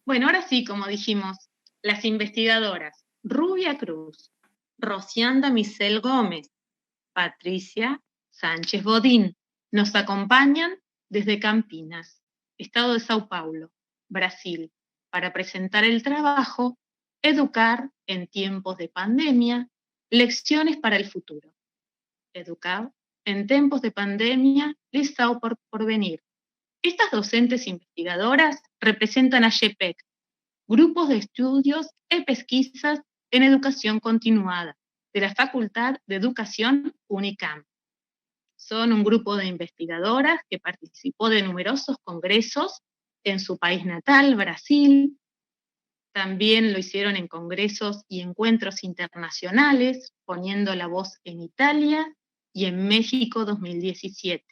Bueno, ahora sí, como dijimos, las investigadoras Rubia Cruz, Rosianda Micel Gómez, Patricia Sánchez Bodín nos acompañan desde Campinas, estado de Sao Paulo, Brasil, para presentar el trabajo Educar en tiempos de pandemia, lecciones para el futuro. Educar en tiempos de pandemia, listo por venir. Estas docentes investigadoras representan a GEPEC, grupos de estudios y pesquisas en educación continuada, de la Facultad de Educación UNICAM. Son un grupo de investigadoras que participó de numerosos congresos en su país natal, Brasil. También lo hicieron en congresos y encuentros internacionales, poniendo la voz en Italia y en México 2017.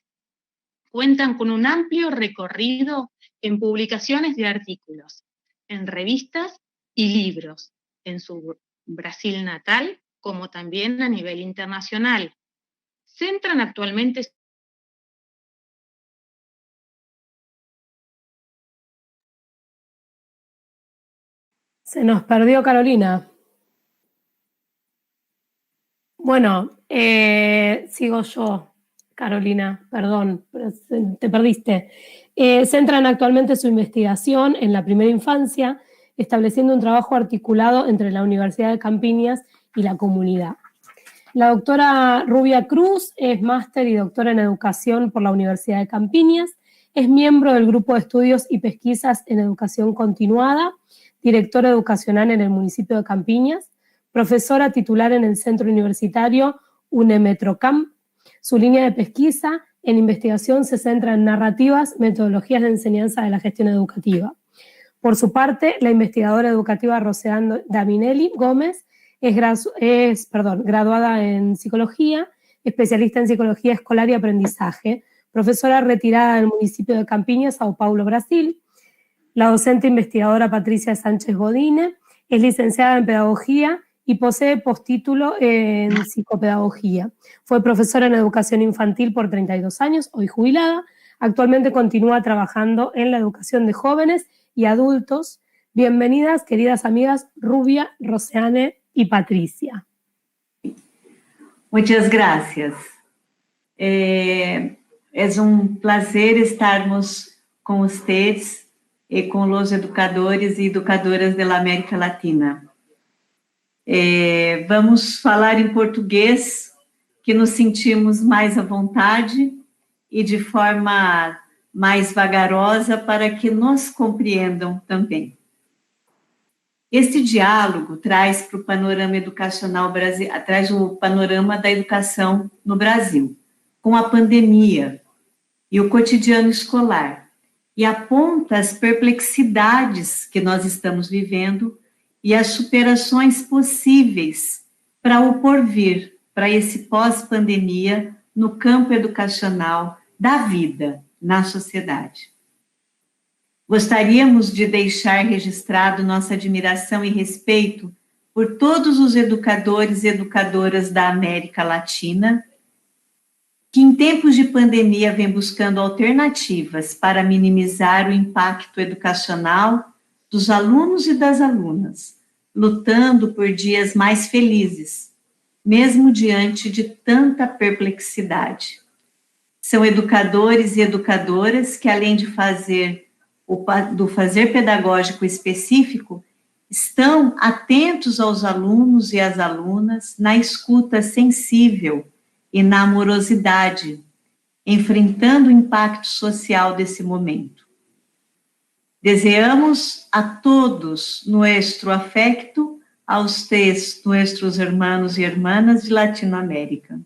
Cuentan con un amplio recorrido en publicaciones de artículos, en revistas y libros, en su Brasil natal, como también a nivel internacional. Centran actualmente. Se nos perdió Carolina. Bueno, sigo yo, Carolina, perdón, pero te perdiste. Centran actualmente su investigación en la primera infancia, estableciendo un trabajo articulado entre la Universidad de Campinas y la comunidad. La doctora Rubia Cruz es máster y doctora en educación por la Universidad de Campinas, es miembro del grupo de estudios y pesquisas en educación continuada, directora educacional en el municipio de Campinas, profesora titular en el centro universitario UNEMetrocamp. Su línea de pesquisa en investigación se centra en narrativas, metodologías de enseñanza de la gestión educativa. Por su parte, la investigadora educativa Rosianda Micel Gómez es graduada en psicología, especialista en psicología escolar y aprendizaje, profesora retirada del municipio de Campinas, Sao Paulo, Brasil. La docente investigadora Patricia Sánchez Bodine es licenciada en pedagogía y posee postítulo en psicopedagogía. Fue profesora en educación infantil por 32 años, hoy jubilada. Actualmente continúa trabajando en la educación de jóvenes y adultos. Bienvenidas, queridas amigas Rubia, Rosiane y Patricia. Muchas gracias. Es un placer estarmos con ustedes y con los educadores y educadoras de la América Latina. Vamos falar em português, que nos sentimos mais à vontade e de forma mais vagarosa para que nos compreendam também. Este diálogo traz para o panorama educacional brasileiro, traz o panorama da educação no Brasil, com a pandemia e o cotidiano escolar, e aponta as perplexidades que nós estamos vivendo e as superações possíveis para o porvir, para esse pós-pandemia no campo educacional da vida na sociedade. Gostaríamos de deixar registrado nossa admiração e respeito por todos os educadores e educadoras da América Latina, que em tempos de pandemia vem buscando alternativas para minimizar o impacto educacional dos alunos e das alunas, lutando por dias mais felizes, mesmo diante de tanta perplexidade. São educadores e educadoras que, além de do fazer pedagógico específico, estão atentos aos alunos e às alunas, na escuta sensível e na amorosidade, enfrentando o impacto social desse momento. Deseamos a todos nuestro afecto, a ustedes, nuestros hermanos e hermanas de Latinoamérica.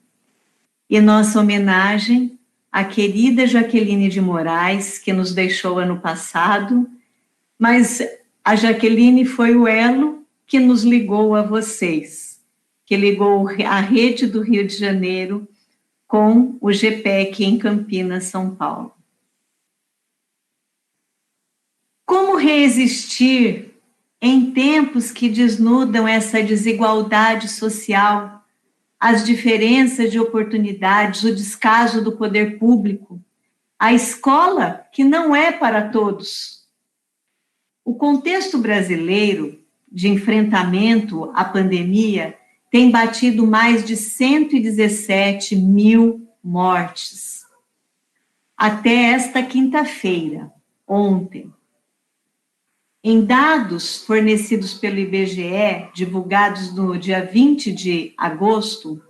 E nossa homenagem à querida Jaqueline de Moraes, que nos deixou ano passado, mas a Jaqueline foi o elo que nos ligou a vocês, que ligou a rede do Rio de Janeiro com o GPEC em Campinas, São Paulo. Como resistir em tempos que desnudam essa desigualdade social, as diferenças de oportunidades, o descaso do poder público, a escola que não é para todos, O contexto brasileiro de enfrentamento à pandemia tem batido mais de 117 mil mortes. Até esta quinta-feira, ontem. Em dados fornecidos pelo IBGE, divulgados no dia 20 de agosto,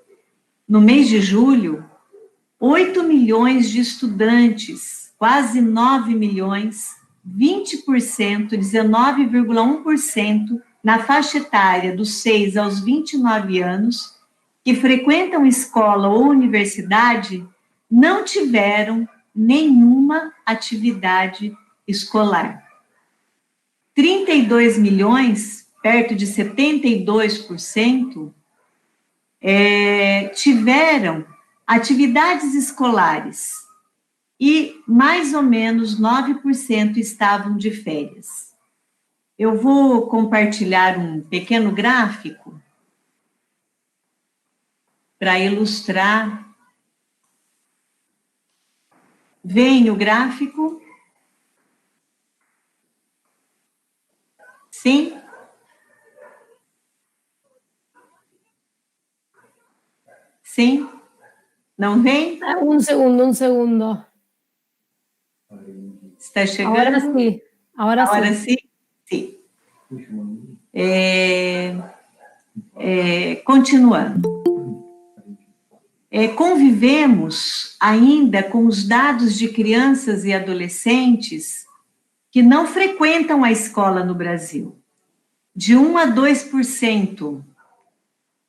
no mês de julho, 8 milhões de estudantes, quase 9 milhões, 20%, 19,1% na faixa etária dos 6 aos 29 anos, que frequentam escola ou universidade, não tiveram nenhuma atividade escolar. 32 milhões, perto de 72%, tiveram atividades escolares e mais ou menos 9% estavam de férias. Eu vou compartilhar um pequeno gráfico para ilustrar. Vem o gráfico? Sim? Sim? Não vem? Un segundo. Está chegando? Ahora sí. Sim. Continuando. Convivemos ainda com os dados de crianças e adolescentes que não frequentam a escola no Brasil. De 1 a 2%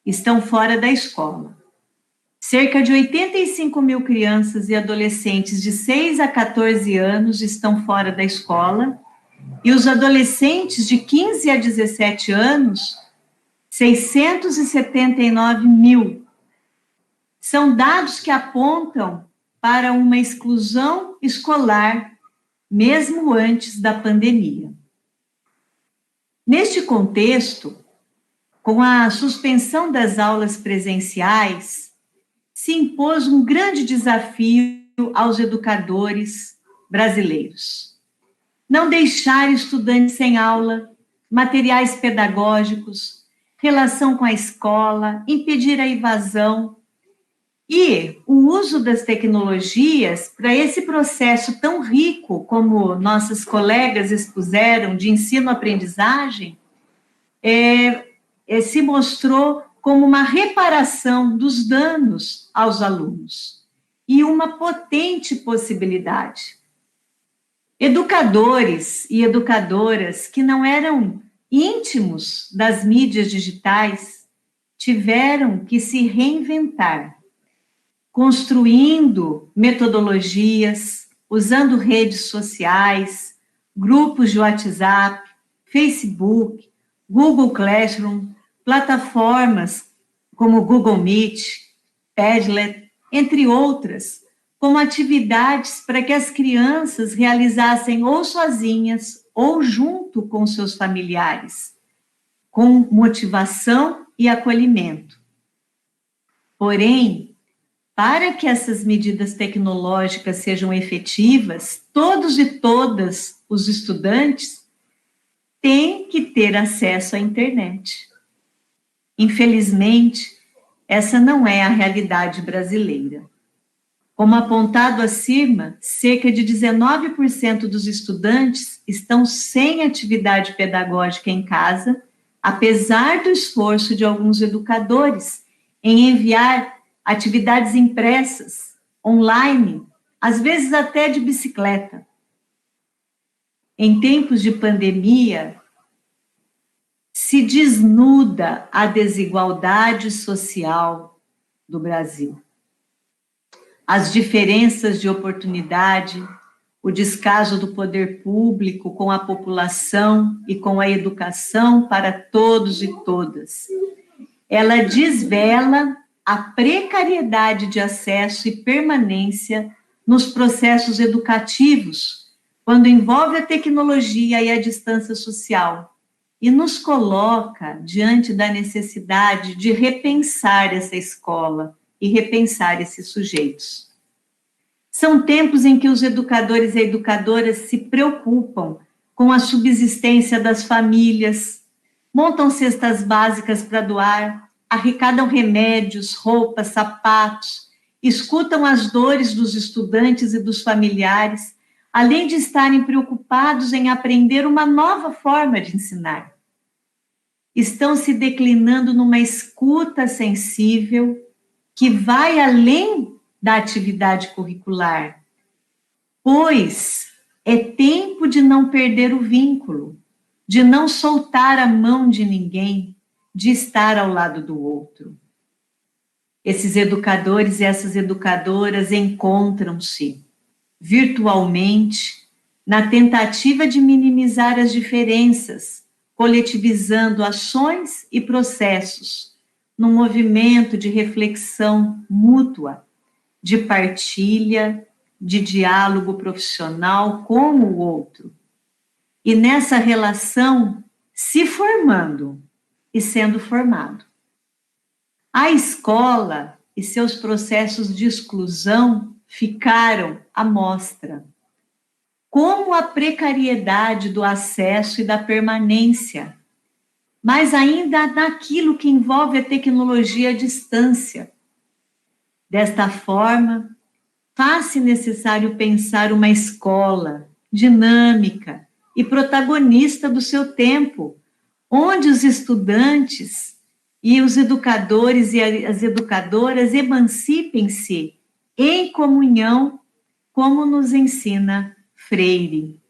estão fora da escola. Cerca de 85 mil crianças e adolescentes de 6 a 14 anos estão fora da escola, e os adolescentes de 15 a 17 anos, 679 mil. São dados que apontam para uma exclusão escolar, mesmo antes da pandemia. Neste contexto, com a suspensão das aulas presenciais, se impôs um grande desafio aos educadores brasileiros. Não deixar estudantes sem aula, materiais pedagógicos, relação com a escola, impedir a evasão e o uso das tecnologias para esse processo tão rico, como nossas colegas expuseram, de ensino-aprendizagem, se mostrou como uma reparação dos danos aos alunos e uma potente possibilidade. Educadores e educadoras que não eram íntimos das mídias digitais tiveram que se reinventar, construindo metodologias, usando redes sociais, grupos de WhatsApp, Facebook, Google Classroom, plataformas como Google Meet, Padlet, entre outras, como atividades para que as crianças realizassem ou sozinhas ou junto com seus familiares, com motivação e acolhimento. Porém, para que essas medidas tecnológicas sejam efetivas, todos e todas os estudantes têm que ter acesso à internet. Infelizmente, essa não é a realidade brasileira. Como apontado acima, cerca de 19% dos estudantes estão sem atividade pedagógica em casa, apesar do esforço de alguns educadores em enviar atividades impressas, online, às vezes até de bicicleta. Em tempos de pandemia, se desnuda a desigualdade social do Brasil. As diferenças de oportunidade, o descaso do poder público com a população e com a educação para todos e todas. Ela desvela a precariedade de acesso e permanência nos processos educativos, quando envolve a tecnologia e a distância social, e nos coloca diante da necessidade de repensar essa escola e repensar esses sujeitos. São tempos em que os educadores e educadoras se preocupam com a subsistência das famílias, montam cestas básicas para doar, arrecadam remédios, roupas, sapatos, escutam as dores dos estudantes e dos familiares, além de estarem preocupados em aprender uma nova forma de ensinar. Estão se declinando numa escuta sensível que vai além da atividade curricular, pois é tempo de não perder o vínculo, de não soltar a mão de ninguém, de estar ao lado do outro. Esses educadores e essas educadoras encontram-se virtualmente na tentativa de minimizar as diferenças, coletivizando ações e processos, num movimento de reflexão mútua, de partilha, de diálogo profissional com o outro. E nessa relação, se formando e sendo formado. A escola e seus processos de exclusão ficaram à mostra. Como a precariedade do acesso e da permanência, mas ainda naquilo que envolve a tecnologia à distância. Desta forma, faz-se necessário pensar uma escola dinâmica e protagonista do seu tempo, onde os estudantes e os educadores e as educadoras emancipem-se em comunhão, como nos ensina Freire.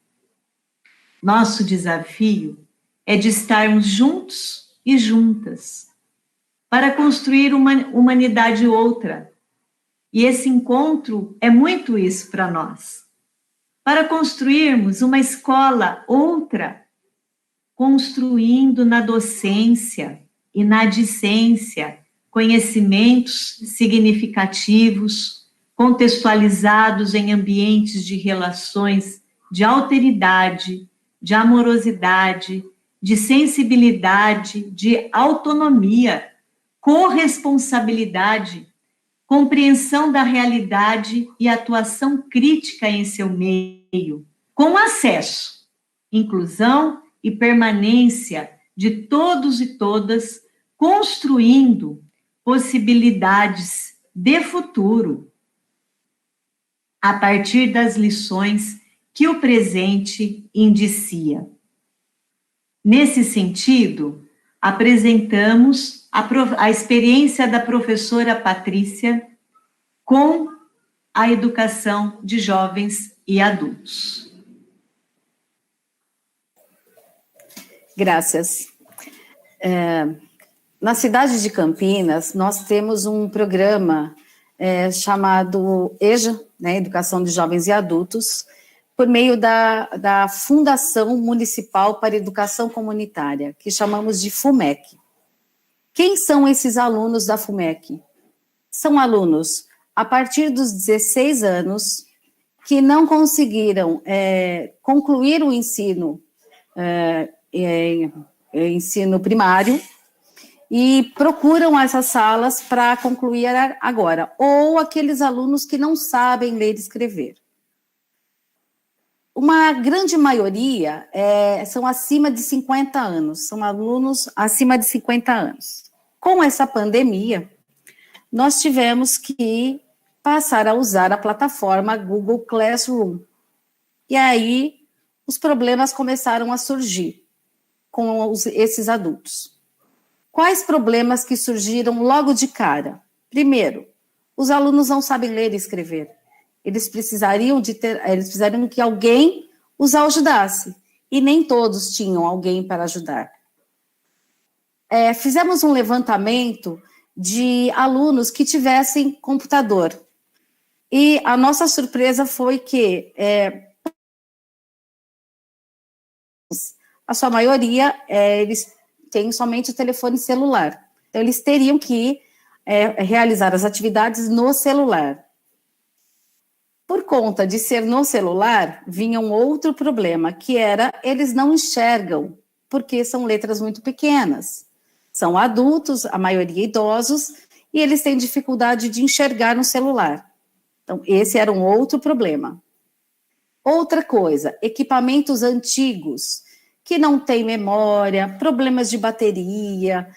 Nosso desafio é de estarmos juntos e juntas para construir uma humanidade outra. E esse encontro é muito isso para nós. Para construirmos uma escola outra, construindo na docência e na discência conhecimentos significativos, contextualizados em ambientes de relações de alteridade, de amorosidade, de sensibilidade, de autonomia, corresponsabilidade, compreensão da realidade e atuação crítica em seu meio, com acesso, inclusão e permanência de todos e todas, construindo possibilidades de futuro a partir das lições que o presente indicia. Nesse sentido, apresentamos a experiência da professora Patrícia com a educação de jovens e adultos. Graças. Na cidade de Campinas, nós temos um programa chamado EJA, né, Educação de Jovens e Adultos, por meio da Fundação Municipal para Educação Comunitária, que chamamos de FUMEC. Quem são esses alunos da FUMEC? São alunos a partir dos 16 anos que não conseguiram concluir o ensino primário e procuram essas salas para concluir agora, ou aqueles alunos que não sabem ler e escrever. Uma grande maioria são acima de 50 anos, são alunos acima de 50 anos. Com essa pandemia, nós tivemos que passar a usar a plataforma Google Classroom. E aí, os problemas começaram a surgir com esses adultos. Quais problemas que surgiram logo de cara? Primeiro, os alunos não sabem ler e escrever. Eles precisariam que alguém os ajudasse, e nem todos tinham alguém para ajudar. Fizemos um levantamento de alunos que tivessem computador, e a nossa surpresa foi que a sua maioria, eles têm somente o telefone celular, então eles teriam que realizar as atividades no celular. Por conta de ser no celular, vinha um outro problema, que era, eles não enxergam, porque são letras muito pequenas. São adultos, a maioria idosos, e eles têm dificuldade de enxergar no celular. Então, esse era um outro problema. Outra coisa, equipamentos antigos, que não têm memória, problemas de bateria,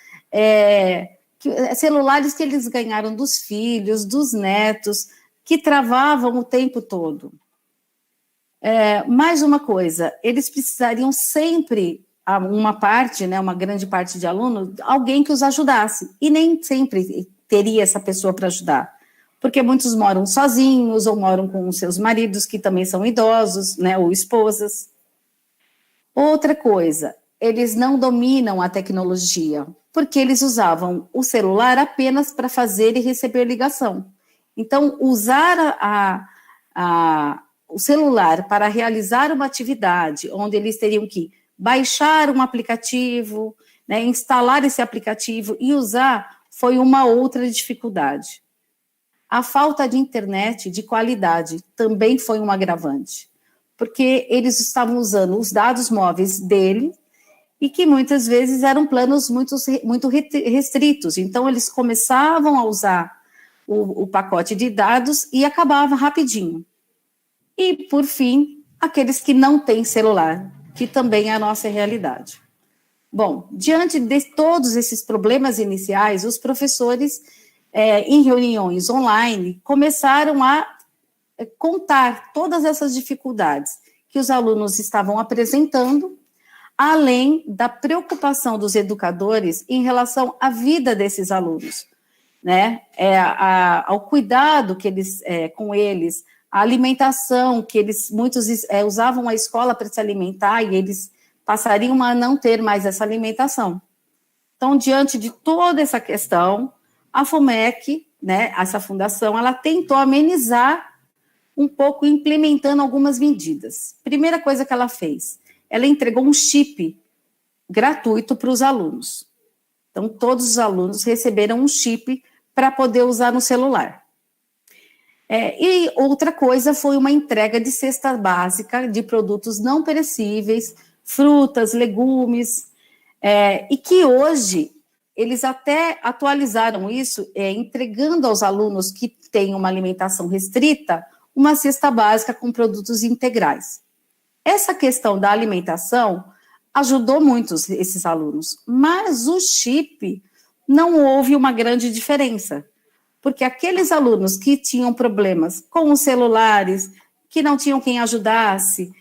celulares que eles ganharam dos filhos, dos netos, que travavam o tempo todo. Mais uma coisa, eles precisariam sempre, uma parte, né, uma grande parte de alunos, alguém que os ajudasse, e nem sempre teria essa pessoa para ajudar, porque muitos moram sozinhos, ou moram com seus maridos, que também são idosos, né, ou esposas. Outra coisa, eles não dominam a tecnologia, porque eles usavam o celular apenas para fazer e receber ligação. Então, usar o celular para realizar uma atividade, onde eles teriam que baixar um aplicativo, né, instalar esse aplicativo e usar, foi uma outra dificuldade. A falta de internet de qualidade também foi um agravante, porque eles estavam usando os dados móveis dele e que muitas vezes eram planos muito restritos. Então, eles começavam a usar o pacote de dados e acabava rapidinho. E, por fim, aqueles que não têm celular, que também é a nossa realidade. Bom, diante de todos esses problemas iniciais, os professores, em reuniões online, começaram a contar todas essas dificuldades que os alunos estavam apresentando, além da preocupação dos educadores em relação à vida desses alunos, né? Ao cuidado que eles, com eles, a alimentação, que muitos usavam a escola para se alimentar e eles passariam a não ter mais essa alimentação. Então, diante de toda essa questão, a FUMEC, né, essa fundação, ela tentou amenizar um pouco, implementando algumas medidas. Primeira coisa que ela fez, ela entregou um chip gratuito para os alunos. Então, todos os alunos receberam um chip para poder usar no celular. E outra coisa foi uma entrega de cesta básica de produtos não perecíveis, frutas, legumes, e que hoje eles até atualizaram isso, entregando aos alunos que têm uma alimentação restrita, uma cesta básica com produtos integrais. Essa questão da alimentação ajudou muito esses alunos, mas o chip não houve uma grande diferença, porque aqueles alunos que tinham problemas com os celulares, que não tinham quem ajudasse,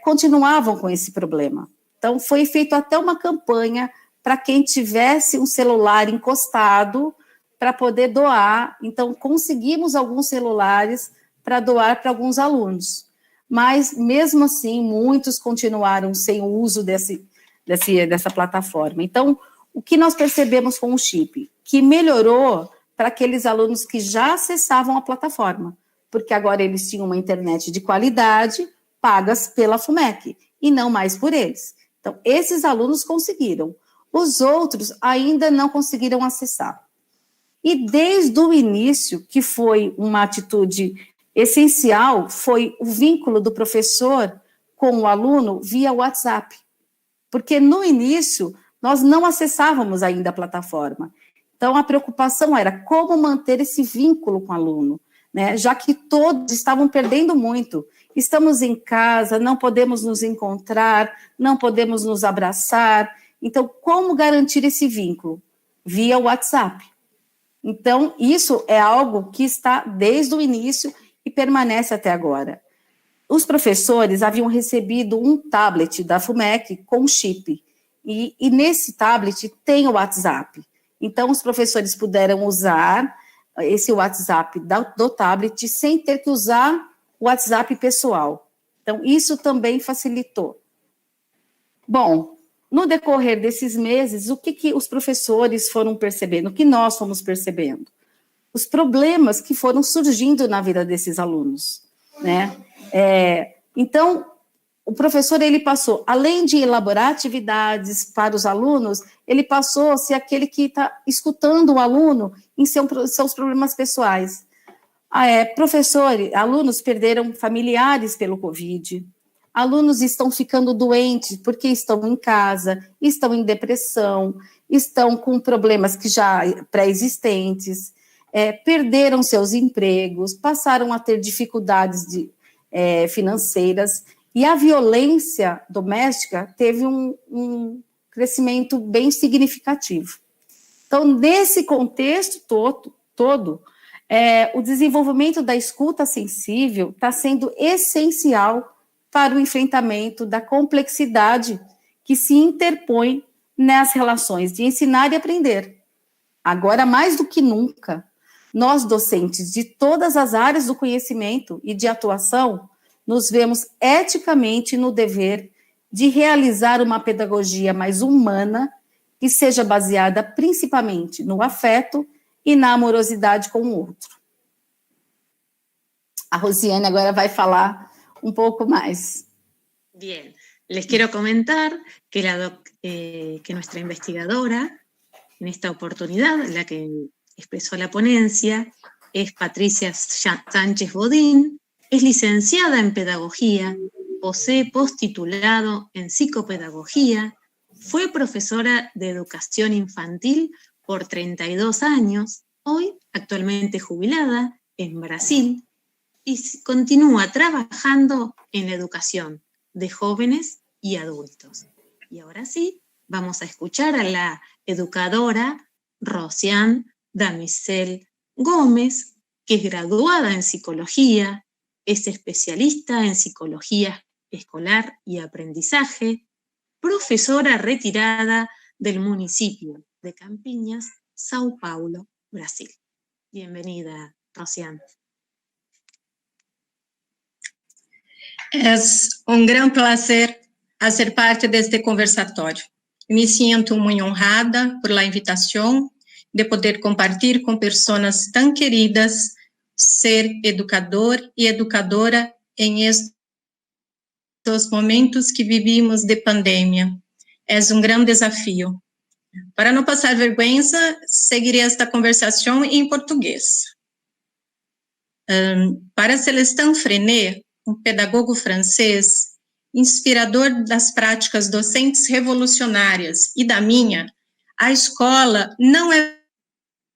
continuavam com esse problema. Então, foi feito até uma campanha para quem tivesse um celular encostado para poder doar. Então, conseguimos alguns celulares para doar para alguns alunos. Mas, mesmo assim, muitos continuaram sem o uso dessa plataforma. Então, o que nós percebemos com o chip? Que melhorou para aqueles alunos que já acessavam a plataforma, porque agora eles tinham uma internet de qualidade, pagas pela FUMEC, e não mais por eles. Então, esses alunos conseguiram. Os outros ainda não conseguiram acessar. E desde o início, que foi uma atitude essencial, foi o vínculo do professor com o aluno via WhatsApp. Porque no início, nós não acessávamos ainda a plataforma. Então, a preocupação era como manter esse vínculo com o aluno, né? Já que todos estavam perdendo muito. Estamos em casa, não podemos nos encontrar, não podemos nos abraçar. Então, como garantir esse vínculo? Via WhatsApp. Então, isso é algo que está desde o início e permanece até agora. Os professores haviam recebido um tablet da FUMEC com chip, e nesse tablet tem o WhatsApp. Então, os professores puderam usar esse WhatsApp do tablet sem ter que usar o WhatsApp pessoal. Então, isso também facilitou. Bom, no decorrer desses meses, o que os professores foram percebendo, o que nós fomos percebendo? Os problemas que foram surgindo na vida desses alunos, né? Então, o professor, ele passou, além de elaborar atividades para os alunos, ele passou a ser aquele que está escutando o aluno em seus problemas pessoais. Alunos perderam familiares pelo Covid, alunos estão ficando doentes porque estão em casa, estão em depressão, estão com problemas que já pré-existentes, perderam seus empregos, passaram a ter dificuldades financeiras, e a violência doméstica teve um crescimento bem significativo. Então, nesse contexto todo, o desenvolvimento da escuta sensível está sendo essencial para o enfrentamento da complexidade que se interpõe nas relações de ensinar e aprender. Agora, mais do que nunca, nós, docentes de todas as áreas do conhecimento e de atuação, nos vemos eticamente no dever de realizar uma pedagogia mais humana, que seja baseada principalmente no afeto e na amorosidade com o outro. A Rosiane agora vai falar un poco más. Bien, les quiero comentar que nuestra investigadora, en esta oportunidad, la que expresó la ponencia, es Patricia Sánchez Bodín, es licenciada en Pedagogía, posee posttitulado en Psicopedagogía, fue profesora de Educación Infantil por 32 años, hoy actualmente jubilada en Brasil, y continúa trabajando en la educación de jóvenes y adultos. Y ahora sí, vamos a escuchar a la educadora Rosiane Damisel Gómez, que es graduada en psicología, es especialista en psicología escolar y aprendizaje, profesora retirada del municipio de Campiñas, Sao Paulo, Brasil. Bienvenida, Rosiane. Es um grande prazer a ser parte deste conversatório. Me sinto muito honrada por la invitação de poder compartilhar com pessoas tão queridas ser educador e educadora em estes momentos que vivimos de pandemia. É um grande desafio. Para não passar vergonha, seguirei esta conversação em português. Para Célestin Freinet, um pedagogo francês, inspirador das práticas docentes revolucionárias e da minha, a escola não é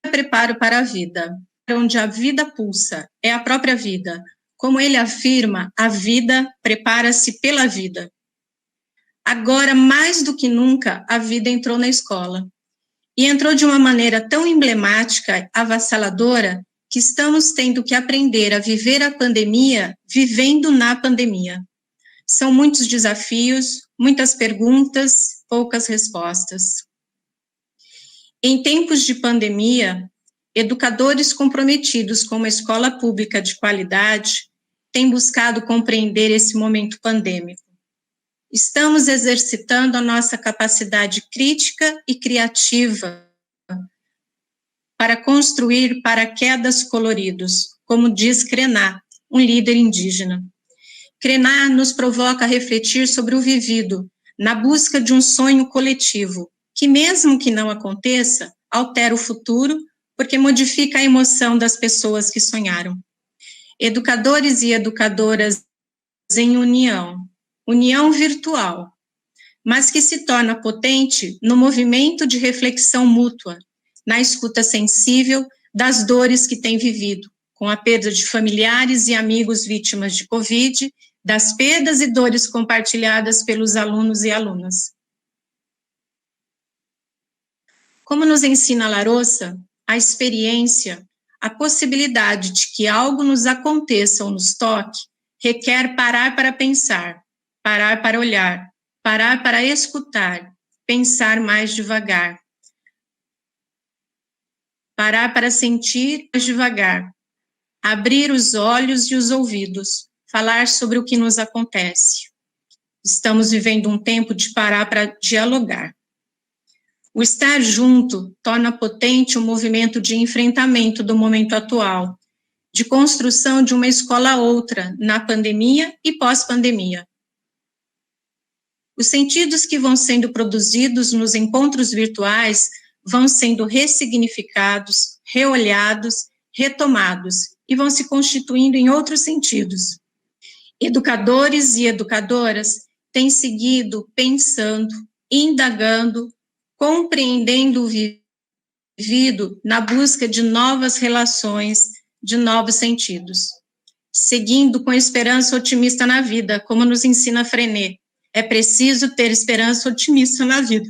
preparo para a vida, onde a vida pulsa, é a própria vida. Como ele afirma, a vida prepara-se pela vida. Agora, mais do que nunca, a vida entrou na escola. E entrou de uma maneira tão emblemática, avassaladora, que estamos tendo que aprender a viver a pandemia, vivendo na pandemia. São muitos desafios, muitas perguntas, poucas respostas. Em tempos de pandemia, educadores comprometidos com uma escola pública de qualidade têm buscado compreender esse momento pandêmico. Estamos exercitando a nossa capacidade crítica e criativa para construir paraquedas coloridos, como diz Krená, um líder indígena. Krená nos provoca a refletir sobre o vivido, na busca de um sonho coletivo, que mesmo que não aconteça, altera o futuro, porque modifica a emoção das pessoas que sonharam. Educadores e educadoras em união virtual, mas que se torna potente no movimento de reflexão mútua, na escuta sensível das dores que têm vivido, com a perda de familiares e amigos vítimas de Covid, das perdas e dores compartilhadas pelos alunos e alunas. Como nos ensina Larossa, a experiência, a possibilidade de que algo nos aconteça ou nos toque, requer parar para pensar, parar para olhar, parar para escutar, pensar mais devagar. Parar para sentir mais devagar, abrir os olhos e os ouvidos, falar sobre o que nos acontece. Estamos vivendo um tempo de parar para dialogar. O estar junto torna potente o movimento de enfrentamento do momento atual, de construção de uma escola outra, na pandemia e pós-pandemia. Os sentidos que vão sendo produzidos nos encontros virtuais vão sendo ressignificados, reolhados, retomados e vão se constituindo em outros sentidos. Educadores e educadoras têm seguido pensando, indagando, compreendendo o vivido na busca de novas relações, de novos sentidos. seguindo com esperança otimista na vida, como nos ensina Frenet. É preciso ter esperança otimista na vida.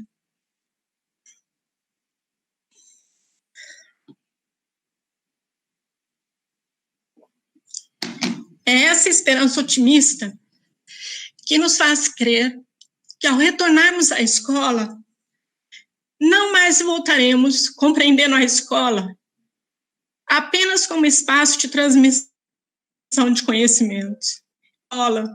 É essa esperança otimista que nos faz crer que, ao retornarmos à escola, não mais voltaremos compreendendo a escola apenas como espaço de transmissão de conhecimento. Escola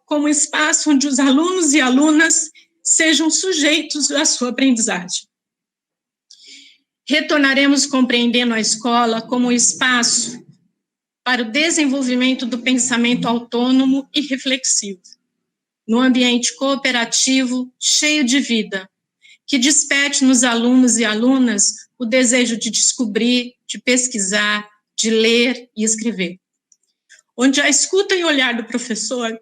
como espaço onde os alunos e alunas sejam sujeitos à sua aprendizagem. Retornaremos compreendendo a escola como espaço para o desenvolvimento do pensamento autônomo e reflexivo, num ambiente cooperativo, cheio de vida, que desperte nos alunos e alunas o desejo de descobrir, de pesquisar, de ler e escrever. Onde a escuta e o olhar do professor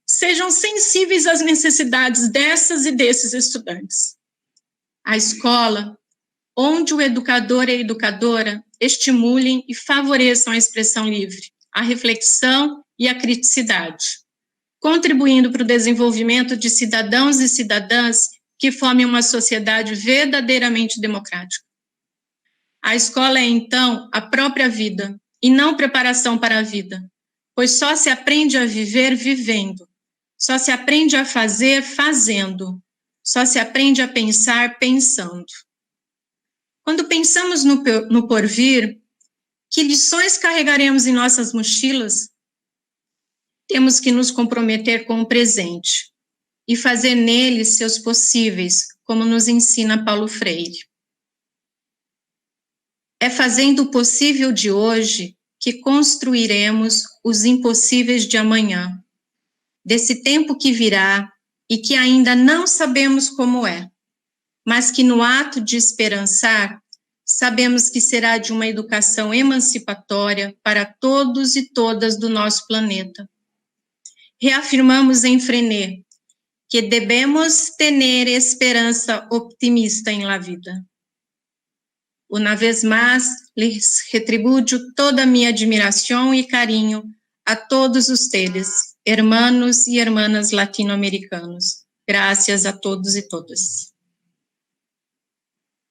sejam sensíveis às necessidades dessas e desses estudantes. A escola, onde o educador e a educadora estimulem e favoreçam a expressão livre, a reflexão e a criticidade, contribuindo para o desenvolvimento de cidadãos e cidadãs que formem uma sociedade verdadeiramente democrática. A escola é, então, a própria vida, e não preparação para a vida, pois só se aprende a viver vivendo, só se aprende a fazer fazendo, só se aprende a pensar pensando. Quando pensamos no porvir, que lições carregaremos em nossas mochilas? Temos que nos comprometer com o presente e fazer nele seus possíveis, como nos ensina Paulo Freire. É fazendo o possível de hoje que construiremos os impossíveis de amanhã, desse tempo que virá e que ainda não sabemos como é, mas que no ato de esperançar, sabemos que será de uma educação emancipatória para todos e todas do nosso planeta. Reafirmamos em Frenet que devemos ter esperança optimista em la vida. Una vez más, les retribuyo toda mi admiración y cariño a todos ustedes, hermanos y hermanas latinoamericanos. Gracias a todos y todas.